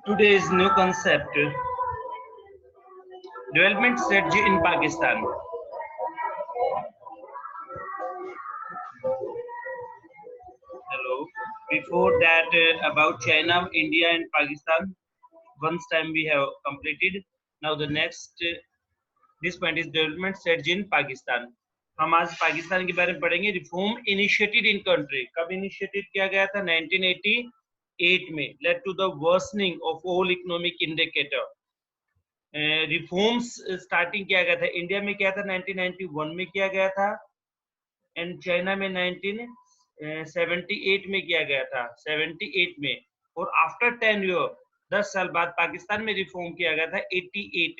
Today's new concept, development strategy in Pakistan. Hello. Before that, about China, India, and Pakistan. Once time we have completed. Now the next, this point is development strategy in Pakistan. हम आज पाकिस्तान के बारे में पढ़ेंगे. Reform initiated in country. कब initiated किया गया था? 1988 में. Led to the worsening of all economic indicator. Reforms starting किया गया था. इंडिया में क्या था? 1991 में किया गया था एंड चाइना में 1978 में किया गया था. 78 में. और आफ्टर 10 ईयर, 10 साल बाद पाकिस्तान में रिफॉर्म किया गया था 88.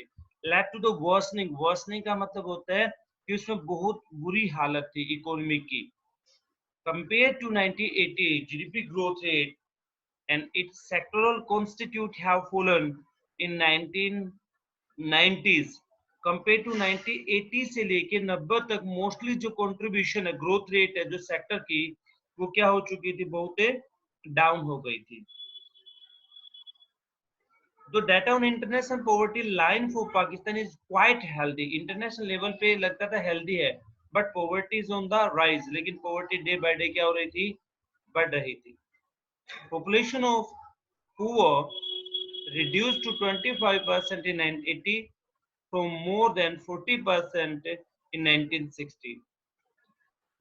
Led to the worsening. Worsening का मतलब होता है कि उसमें बहुत बुरी हालत थी इकोनॉमी की. Compare to 1980, GDP growth rate and its sectoral constitute have fallen in 1990s compared to 1980 से लेके 90 तक. मोस्टली जो कंट्रीब्यूशन है, ग्रोथ रेट है जो सेक्टर की, वो क्या हो चुकी थी? बहुत डाउन हो गई थी. तो data on international poverty line for Pakistan is quite healthy. International level पे लगता था हेल्दी है, but poverty is on the rise. लेकिन पॉवर्टी डे बाय डे क्या हो रही थी? बढ़ रही थी. Population of poor reduced to 25% in 1980 from more than 40% in 1960.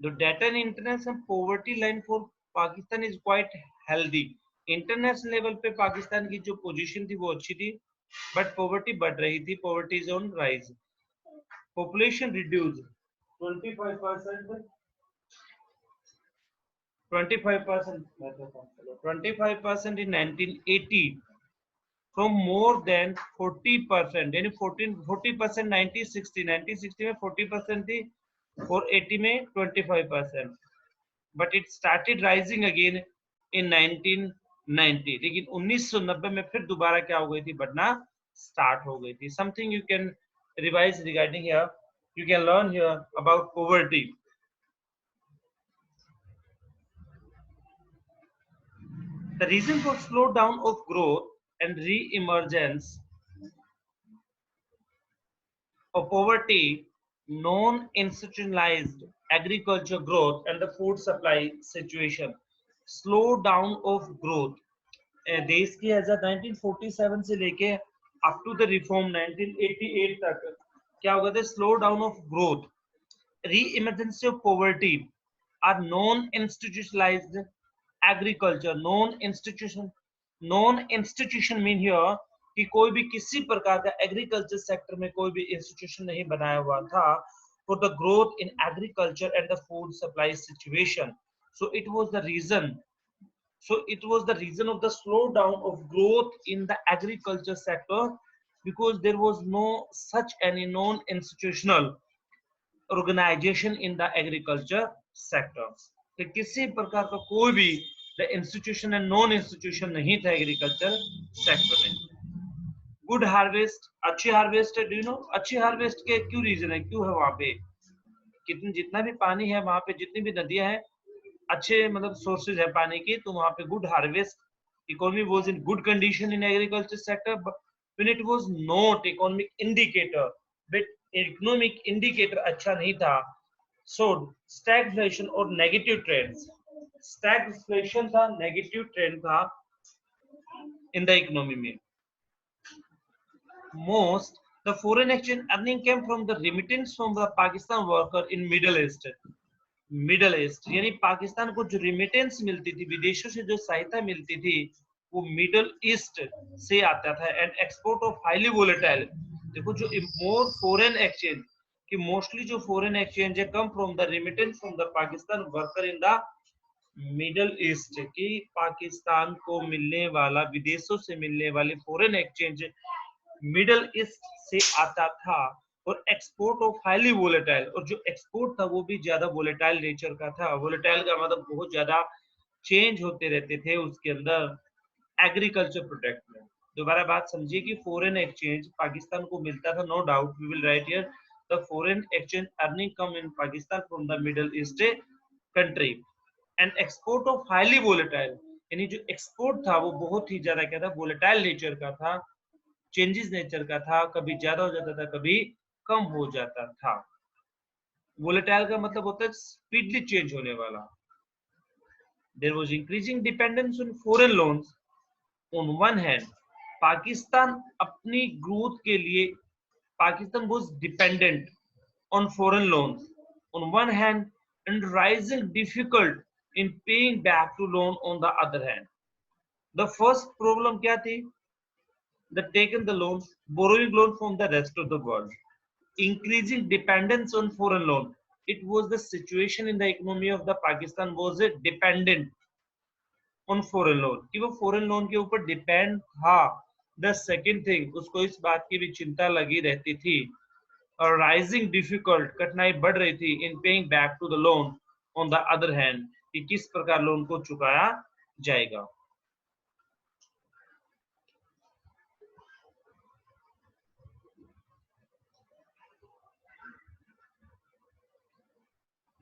The data in international poverty line for Pakistan is quite healthy. International level पे पाकिस्तान की जो पोजीशन थी वो अच्छी थी, बट पॉवर्टी बढ़ रही थी. Poverty is on rise. Population reduce 25% 25% in 1980 from more than 40%. यानी 40% 1960 में 40% थी और 80 में 25%. But it started rising again in 1990. लेकिन 1990 में फिर दोबारा क्या हो गई थी? बढ़ना स्टार्ट हो गई थी. Something you can revise regarding here. You can learn here about poverty. The reason for slowdown of growth and re-emergence of poverty, non-institutionalized agriculture growth and the food supply situation. Slowdown of growth. देश की आजाद 1947 से लेके up to the reform 1988 तक क्या हो गया था? Slow down of growth. Re-emergence of poverty are non-institutionalized agriculture. non-institution mean here कि कोई भी किसी प्रकार का एग्रीकल्चर सेक्टर में कोई भी इंस्टीट्यूशन नहीं बनाया हुआ था for the growth in agriculture and the food supply situation. So it was the reason of the slowdown of growth in the agriculture sector because there was no such any non-institutional organization in the agriculture sector. तो किसी प्रकार का कोई भी institution and non institution नहीं था agriculture sector में. Good harvest, अच्छी हार्वेस्ट है. डू यू नो अच्छी हार्वेस्ट के क्यों रीजन है? क्यों है वहां पे? जितना भी पानी है वहां पे, जितनी भी नदियां हैं, अच्छे मतलब सोर्सेज है पानी की, तो वहां पे good harvest. Economy was in good condition in agriculture sector when it was not economic indicator. But economic indicator अच्छा नहीं था. सो स्टैगफ्लेशन और नेगेटिव ट्रेंड्स. स्टैगफ्लेशन था, नेगेटिव ट्रेंड था इन द इकोनॉमी में. Most the foreign exchange earning came from the remittance from the Pakistan worker in Middle East. यानी पाकिस्तान को जो रिमिटेंस मिलती थी, विदेशों से जो सहायता मिलती थी, वो मिडल ईस्ट से आता था. And export of highly volatile. देखो जो मोर फॉरेन एक्सचेंज कि मोस्टली जो फॉरेन एक्सचेंज है come from the remittance from the Pakistan worker in the Middle east. की पाकिस्तान को मिलने वाला, विदेशों से मिलने वाले फॉरेन एक्सचेंज मिडल ईस्ट से आता था. और एक्सपोर्ट ऑफ हाईली वोलेटाइल, और जो एक्सपोर्ट था वो भी ज्यादा वोलेटाइल नेचर का था. वोलेटाइल का मतलब बहुत ज्यादा चेंज होते रहते थे उसके अंदर एग्रीकल्चर प्रोडक्ट में. दोबारा बात समझिए कि फॉरेन एक्सचेंज पाकिस्तान को मिलता था. No doubt we will write here the foreign exchange earning come in Pakistan from the Middle East country. And export of highly volatile. यानी जो एक्सपोर्ट था वो बहुत ही ज्यादा क्या था, वोलेटाइल नेचर का था, चेंजेस नेचर का था, कभी ज्यादा हो जाता था, कभी कम हो जाता था। वोलेटाइल का मतलब होता है स्पीडली चेंज होने वाला। There was increasing dependence on foreign loans. On one hand Pakistan अपनी ग्रोथ के लिए, Pakistan was dependent on foreign loans on one hand and rising difficult in paying back to loan on the other hand. The first problem क्या थी? The taken the loan, borrowing loan from the rest of the world, increasing dependence on foreign loan. It was the situation in the economy of the Pakistan was it dependent on foreign loan कि वो foreign loan के ऊपर depend था. The second thing उसको इस बात की भी चिंता लगी रहती थी और राइजिंग डिफिकल्ट, कठिनाई बढ़ रही थी in paying back to the loan on the other hand कि किस प्रकार लोन को चुकाया जाएगा.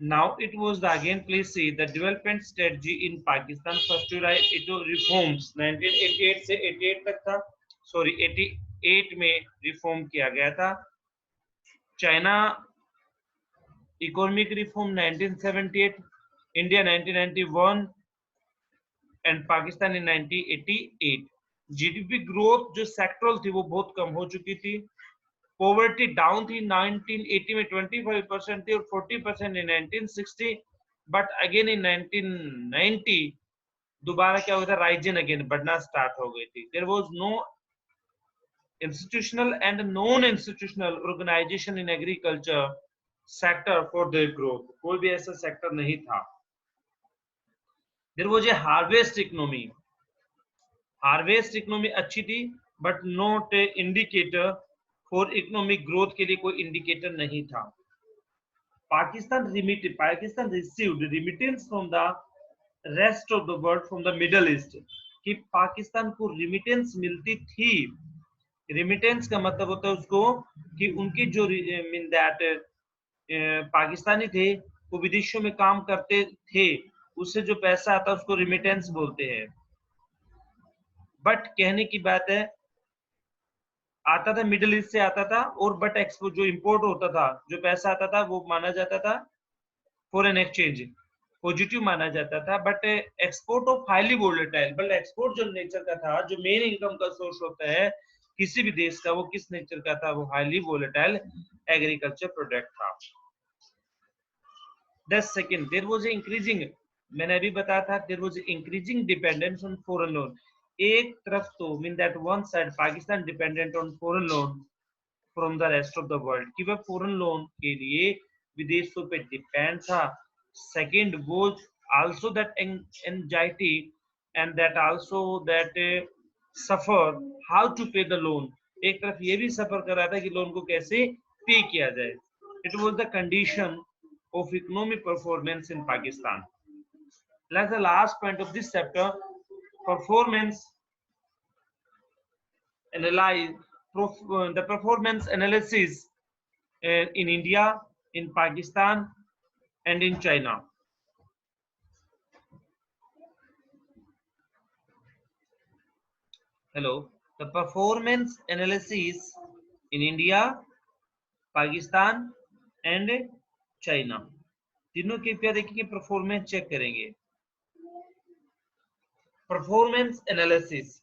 Now it was the again please see the development strategy in Pakistan. First to write it reforms 1988 से 88 तक था, सॉरी 88 में रिफॉर्म किया गया था. China economic reform 1978, India 1991 and Pakistan in 1988. GDP growth जो सेक्टरल थी वो बहुत कम हो चुकी थी. पॉवर्टी डाउन थी 1980 में 25% थी और 40% इन 1960. बट अगेन इन 1990 दोबारा क्या हुआ था, राइजिंग अगेन बढ़ना स्टार्ट हो गई थी. There was no institutional and non institutional organisation in agriculture sector for their growth. कोई भी ऐसा सेक्टर नहीं था. There was a harvest economy. Harvest economy अच्छी थी but not a indicator for economic growth के लिए कोई इंडिकेटर नहीं था. Pakistan received remittance from the rest of the world from the Middle East कि पाकिस्तान को रिमिटेंस मिलती थी. रिमिटेंस का मतलब होता है उसको कि उनकी जो मीन दैट पाकिस्तानी थे वो विदेशों में काम करते थे, उससे जो पैसा आता है उसको रिमिटेंस बोलते हैं. बट कहने की बात है आता था मिडिल ईस्ट से आता था, और बट एक्सपोर्ट जो इंपोर्ट होता था, जो पैसा आता था वो माना जाता था फॉरेन एक्सचेंज पॉजिटिव माना जाता था. But export of highly volatile, but export जो नेचर का था, जो मेन इनकम का सोर्स होता है किसी भी देश का, वो किस नेचर का था, वो हाईली वोलेटाइल एग्रीकल्चर प्रोडक्ट था. The second there was increasing, मैंने अभी बताया था there was increasing dependence on foreign loan. एक तरफ तो mean that one side Pakistan dependent on foreign loan from the rest of the world कि वह फॉरेन लोन के लिए विदेशों पे डिपेंड था. Second was also that anxiety and that also that suffer how to pay the loan. एक तरफ ये भी सफर कर रहा था कि लोन को कैसे पे किया जाए. It was the condition of economic performance in Pakistan. That's the last point of this chapter. Performance analyze the performance analysis in India, in Pakistan, and in China. Hello. The performance analysis in India, Pakistan, and China. तीनों के क्या देखेंगे, performance check करेंगे. Performance analysis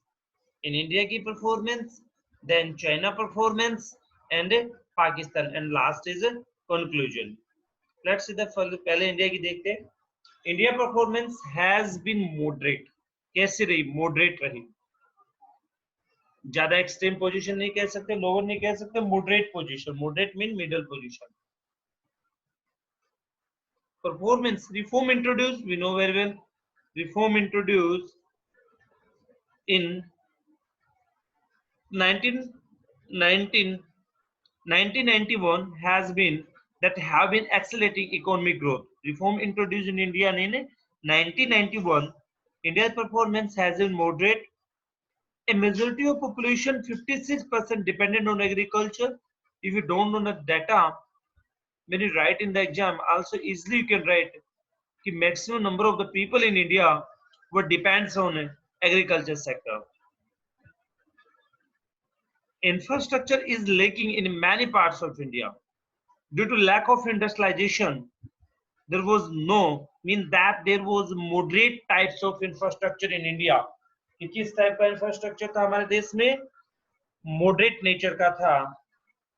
in India की performance, then China performance and Pakistan, and last is conclusion. Let's see the पहले India की देखते हैं. India performance has been moderate. कैसे रही? मॉडरेट रही. ज्यादा एक्सट्रीम पोजीशन नहीं कह सकते, लोअर नहीं कह सकते, moderate position. Moderate mean middle position. Performance reform introduced, we know very well, reform introduced in 1991 has been that have been accelerating economic growth. Reform introduced in India in 1991. India's performance has been moderate. A majority of population 56% dependent on agriculture. If you don't know the data, when you write in the exam also easily you can write the maximum number of the people in India वो depends on agriculture sector. Infrastructure is lacking in many parts of India due to lack of industrialization. There was there was moderate types of infrastructure in India. कि किस type का infrastructure था हमारे देश में? Moderate nature का था.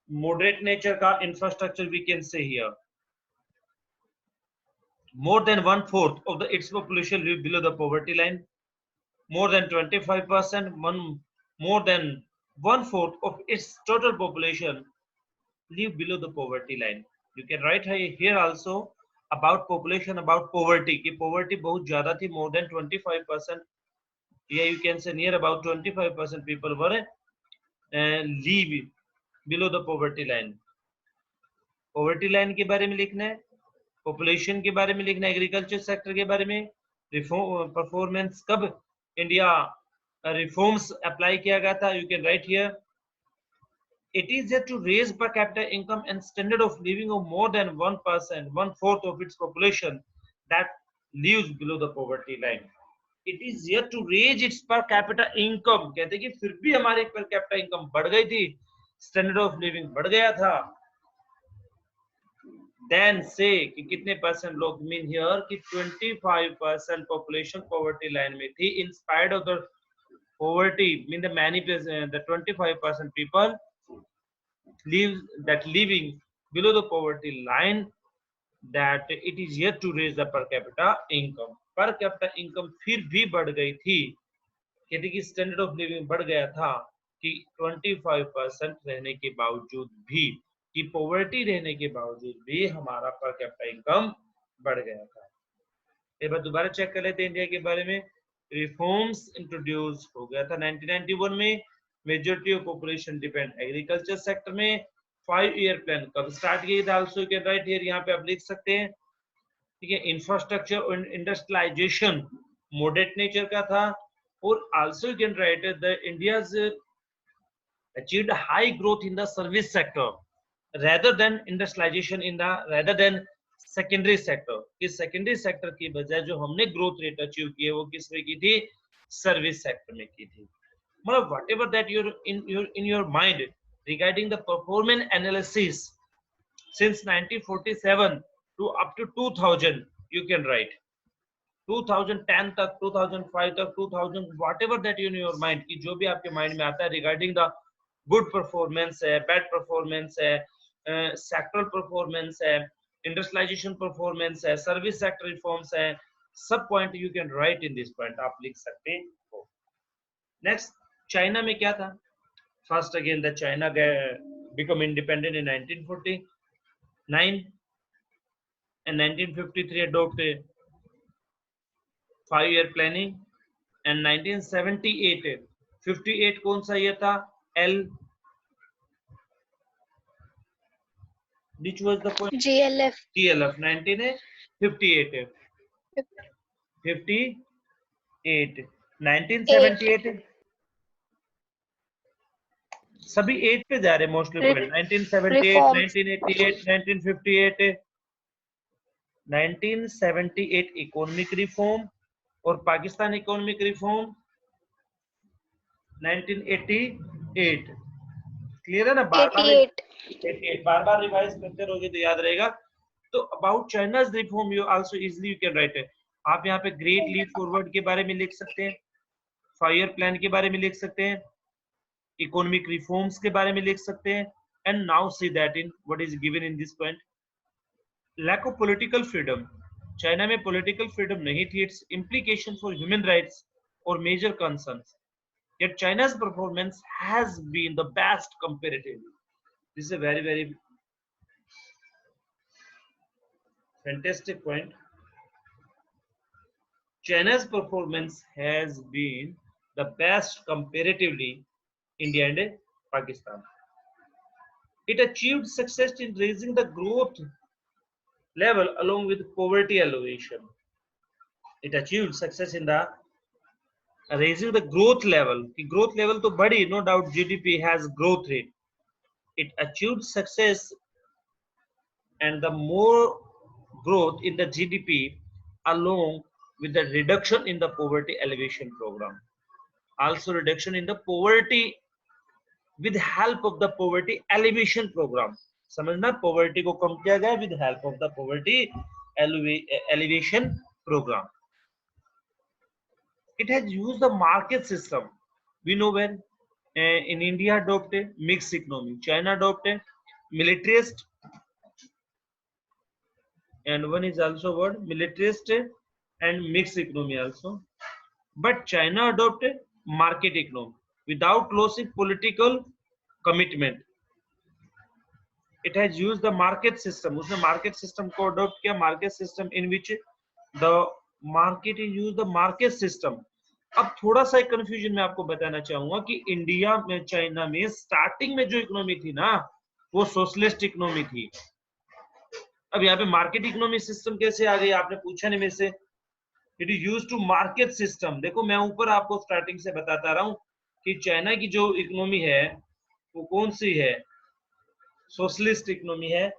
Moderate nature का infrastructure we can say here. More than 1/4 of its population live below the poverty line. More than 25%, more than 1/4 of its total population live below the poverty line. You can write here also about population, about poverty. कि poverty बहुत ज़्यादा थी, more than 25%. Yeah, you can say near about 25% people were live below the poverty line. Poverty line के बारे में लिखना है, population के बारे में लिखना है, एग्रीकल्चर सेक्टर के बारे में, परफॉर्मेंस कब इंडिया रिफॉर्म्स अप्लाई किया गया था. You can write here it is yet to raise per capita income and standard of living of more than 1%, 1/4 of its population that lives below the poverty line. It is yet to raise its per capita income. कहते कि फिर भी हमारी per capita income बढ़ गई थी, standard of living बढ़ गया था. Then say कि कितने परसेंट लोग mean here कि 25% population poverty line में थी. In spite of the poverty, mean the many the 25% people living below the poverty line, that it is yet to raise the per capita income. Per capita income फिर भी बढ़ गई थी. कहते कि standard of living बढ़ गया था कि 25% रहने के बावजूद भी, कि पॉवर्टी रहने के बावजूद भी हमारा पर कैपिटा इनकम बढ़ गया था. एक बार दोबारा चेक कर लेते हैं इंडिया के बारे में. रिफॉर्म्स इंट्रोड्यूस हो गया था 1991 में. Majority of population depend agriculture sector में. 5-year प्लान कब स्टार्ट किया था? Also you can write here, यहाँ पे आप लिख सकते हैं. ठीक है, इंफ्रास्ट्रक्चर और इंडस्ट्रियलाइजेशन मॉडरेट नेचर का था. और also you can write the India's achieved high growth in the service sector rather than industrialization in the rather than secondary sector. इस secondary sector की बजाय जो हमने growth rate achieve की है वो किसमें की थी? Service sector में की थी. मतलब whatever that you're in your mind regarding the performance analysis since 1947 to up to 2000, you can write 2010 तक, 2005 तक, 2000, whatever that in your mind कि जो भी आपके mind में आता है regarding the good performance है, bad performance है, sectoral performance है, industrialization performance है, service sector reforms है, सब point you can write in this point, आप लिख सकते हो. Next, चाइना में क्या था? First again the China become independent in 1949 and 1953 adopted 5-year planning and 1978 58 कौन सा ये था? L, which was the point? GLF 1958 1978 सभी 8 पे जा रहे मोस्टली पॉइंट. 1978 1988 1958 1978 इकोनॉमिक रिफॉर्म और पाकिस्तान इकोनॉमिक रिफॉर्म 1988. क्लियर है ना? बार बार रिवाइज करते रहोगे तो याद रहेगा. तो about China's reform you also easily you can write it. आप यहाँ पे ग्रेट लीप फॉरवर्ड के बारे में लिख सकते हैं, 5-year प्लान के बारे में लिख सकते हैं, इकोनॉमिक रिफॉर्म्स के बारे में लिख सकते हैं. And now see that in what is given in this point. Lack of political freedom. China में पॉलिटिकल फ्रीडम नहीं थी. Its implication for human rights और major concerns. Yet China's performance has been the best comparatively. This is a very, very fantastic point. China's performance has been the best comparatively India and Pakistan. It achieved success in raising the growth level along with poverty alleviation. It achieved success in the raising the growth level. The growth level to badi, no doubt GDP has growth rate. It achieved success and the more growth in the GDP along with the reduction in the poverty alleviation program. Also reduction in the poverty with help of the poverty alleviation program. समझना, poverty को कम किया गया with help of the poverty alleviation program. It has used the market system. We know when in India adopted mixed economy, China adopted militarist, and one is also what militarist and mixed economy also. But China adopted market economy without losing political commitment. It has used the market system. उसने market system को adopt किया, market system in which the market is used the market system. अब थोड़ा सा एक confusion मैं आपको बताना चाहूंगा कि इंडिया में चाइना में स्टार्टिंग में जो इकोनॉमी थी ना वो सोशलिस्ट इकोनॉमी थी. अब यहाँ पे मार्केट इकोनॉमी सिस्टम कैसे आ गई आपने पूछा नहीं मेरे से. It is used to market system. देखो मैं ऊपर आपको स्टार्टिंग से बताता रहा हूँ कि चाइना की जो इकोनॉमी है वो कौन सी है, सोशलिस्ट इकोनॉमी है,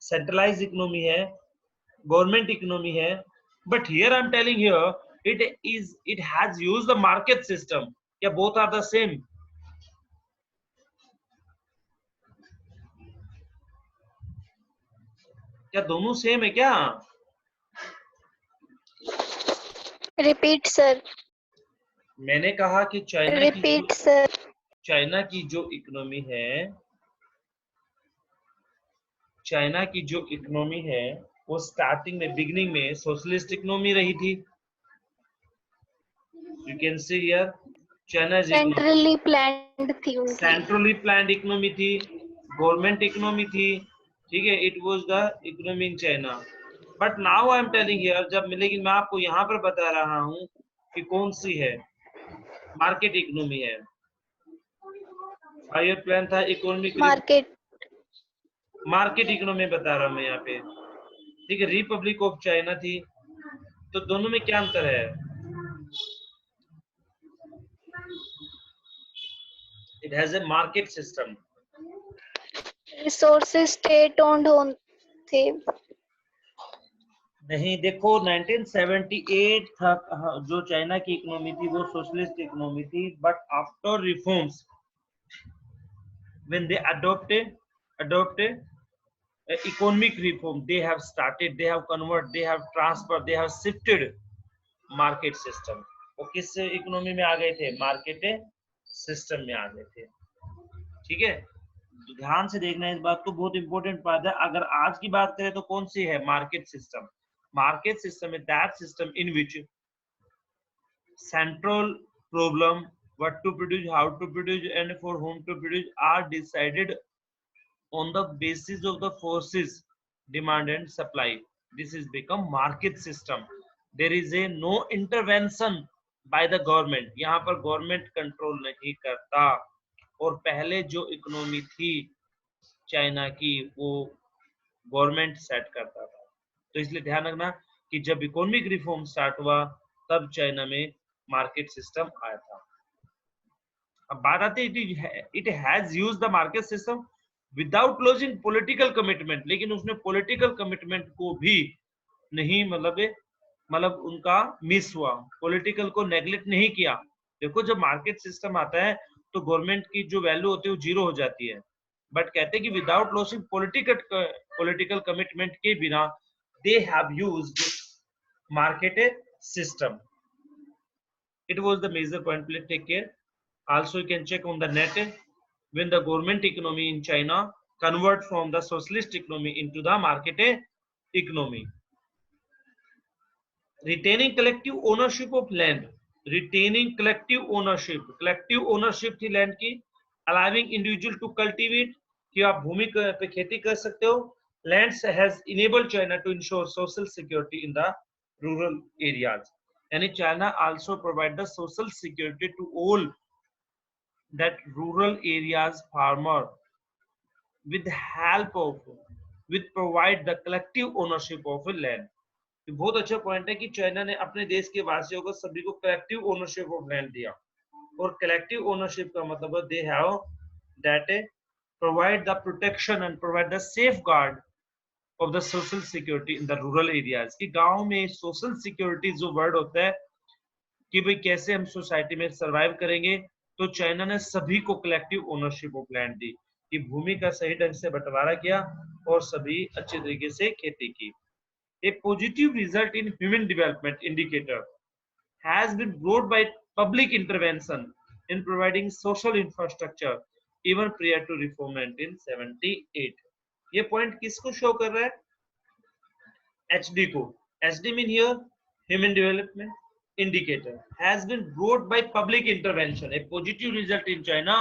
सेंट्रलाइज इकोनॉमी है, गवर्नमेंट इकोनॉमी है. But here I am telling here it has used the market system. क्या both are the same? क्या दोनों सेम है क्या? Repeat sir. मैंने कहा कि रिपीट सर. चाइना की जो इकोनॉमी है, चाइना की जो इकोनॉमी है वो स्टार्टिंग में बिगिनिंग में सोशलिस्ट इकोनॉमी रही थी. You can see here China centrally planned थी उनकी. सेंट्रली प्लान्ड इकोनॉमी थी, गवर्नमेंट इकोनॉमी थी. ठीक है, it was the economy in China. But now I am telling here जब मिलेगी मैं आपको यहाँ पर बता रहा हूँ कि कौन सी है मार्केट इकोनॉमी है. हायर प्लान था इकोनॉमिक मार्केट इकोनॉमी बता रहा हूँ मैं यहाँ पे. ठीक है, रिपब्लिक ऑफ चाइना थी. तो दोनों में क्या अंतर है? It has a market system. Resources state owned थे. नहीं, देखो 1978 तक जो चाइना की इकोनॉमी थी वो सोशलिस्ट इकोनॉमी थी. But after reforms when they adopted economic reform, they have started, they have converted, they have transferred, they have shifted market system. वो किस इकोनॉमी में आ गए थे? मार्केट सिस्टम में आ गए थे. ठीक है, तो ध्यान से देखना इस बात को, बहुत इंपॉर्टेंट बात है. अगर आज की बात करें तो कौन सी है? Market system. Market system is that system in which central problem, what to produce, how to produce, and for whom to produce are decided on the basis of the forces demand and supply. This is become market system. There is a no intervention by the government. यहाँ पर government control नहीं करता. और पहले जो economy थी China की वो गवर्नमेंट सेट करता था. तो इसलिए ध्यान रखना कि जब इकोनॉमिक रिफॉर्म स्टार्ट हुआ तब चाइना में मार्केट सिस्टम आया था. अब बात आती है it has use the market system without lodging political commitment. लेकिन उसने पॉलिटिकल कमिटमेंट को भी नहीं मतलब उनका मिस हुआ, पॉलिटिकल को नेग्लेक्ट नहीं किया. देखो जब मार्केट सिस्टम आता है तो गवर्नमेंट की जो वैल्यू होती है वो जीरो हो जाती है. बट कहते हैं कि विदाउट लॉसिंग पॉलिटिकल कमिटमेंट के बिना they have used market system. It was the major point. Please take care. Also you can check on the net when the government economy in China convert from the socialist economy into the market economy. Retaining collective ownership of land. Retaining collective ownership थी land की. Allowing individual to cultivate, कि आप भूमि पे खेती कर सकते हो. Lands has enabled China to ensure social security in the rural areas. And China also provide the social security to all that rural areas farmer with provide the collective ownership of a land. बहुत अच्छा point है कि China ने अपने देश के वासियों को सभी को कलेक्टिव ओनरशिप ऑफ लैंड दिया. और कलेक्टिव ओनरशिप का मतलब है they have that provide the protection and provide the safeguard of the social security in the rural areas, कि गांव में social security जो word होता है कि भाई कैसे हम सोसाइटी में सरवाइव करेंगे, तो चाइना ने सभी को कलेक्टिव ओनरशिप ऑफ लैंड दी, कि भूमि का सही ढंग से बंटवारा किया और सभी अच्छे तरीके से खेती की। A positive result in human development indicator has been brought by public intervention in providing social infrastructure even prior to reform 1978. ये पॉइंट किसको शो कर रहा है? HD को। HD mean here human development indicator has been brought by public intervention. A positive result in China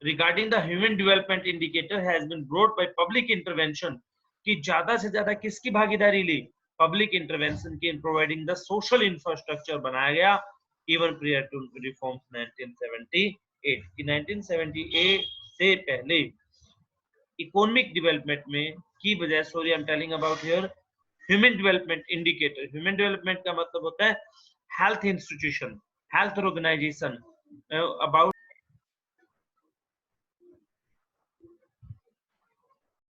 regarding the human development indicator has been brought by public intervention, कि ज्यादा से ज्यादा किसकी भागीदारी ली? पब्लिक इंटरवेंशन की, in providing the social infrastructure बनाया गया even prior to reforms 1978, कि 1978 से पहले इकोनॉमिक डेवलपमेंट में की बजाय, sorry I am telling about here human development indicator. Human development का मतलब होता है health institution, health organisation, about